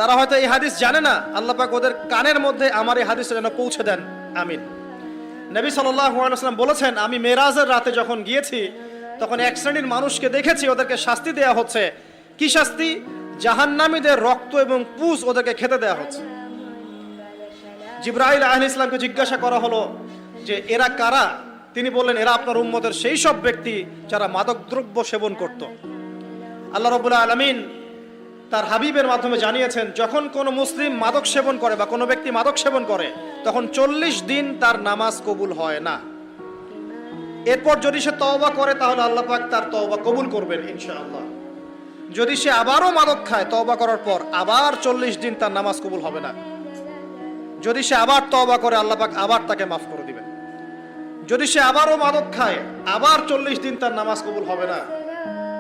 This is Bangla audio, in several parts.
তারা হয়তো এই হাদিস জানে না, আল্লাহ পাক ওদের কানের মধ্যে আমার এই হাদিসটা যেন পৌঁছে দেন, আমিন। নবী সাল্লাল্লাহু আলাইহি ওয়াসাল্লাম বলেছেন, আমি মেরাজের রাতে যখন গিয়েছি তখন এক শ্রেণীর মানুষকে দেখেছি, ওদেরকে শাস্তি দেয়া হচ্ছে। কি শাস্তি? জাহান্নামীদের রক্ত এবং পুঁজ ওদেরকে খেতে দেয়া হচ্ছে। জিবরাইল আলাইহিস সালামকে জিজ্ঞাসা করা হলো যে এরা কারা? তিনি বললেন, এরা আপনার উম্মতের সেই সব ব্যক্তি যারা মাদকদ্রব্য সেবন করত। আল্লাহ রাব্বুল আলামিন তার হাবিবের মাধ্যমে জানিয়েছেন, যখন কোনো মুসলিম মাদক সেবন করে বা কোনো ব্যক্তি মাদক সেবন করে তখন 40 দিন তার নামাজ কবুল হয় না। এরপর যদি সে তওবা করে তাহলে আল্লাহ পাক তার তওবা কবুল করবেন ইনশাআল্লাহ। যদি সে আবারও মাদক খায় তওবা করার পর, আবার 40 দিন তার নামাজ কবুল হবে না। যদি সে আবার তওবা করে আল্লাহ পাক আবার তাকে মাফ করে দিবেন। যদি সে আবারও মাদক খায় আবার 40 দিন তার নামাজ কবুল হবে না।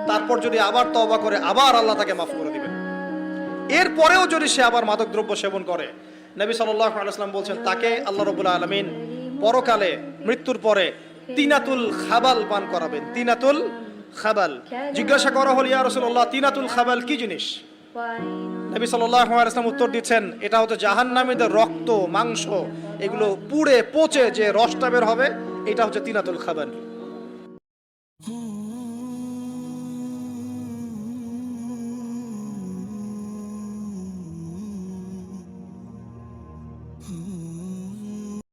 তারপর যদি আবার তওবা করে আবার আল্লাহ তাকে মাফ করে দিবেন। এরপরেও যদি সে আবার মাদকদ্রব্য সেবন করে, নবী সাল্লাল্লাহু আলাইহি ওয়াসাল্লাম বলছেন তাকে আল্লাহ রাব্বুল আলামিন পরকালে মৃত্যুর পরে তিনাতুল খাবাল পান করাবেন। তিনাতুল খাবাল। জিজ্ঞাসা করা হল, ইয়া রাসূলুল্লাহ, তিনাতুল খাবাল কি জিনিস? নবী সাল্লাল্লাহু আলাইহি ওয়াসাল্লাম উত্তর দিচ্ছেন, এটা হচ্ছে জাহান্নামীদের রক্ত, মাংস, এগুলো পুড়ে পচে যে রসটা বের হবে, এটা হচ্ছে তিনাতুল খাবাল।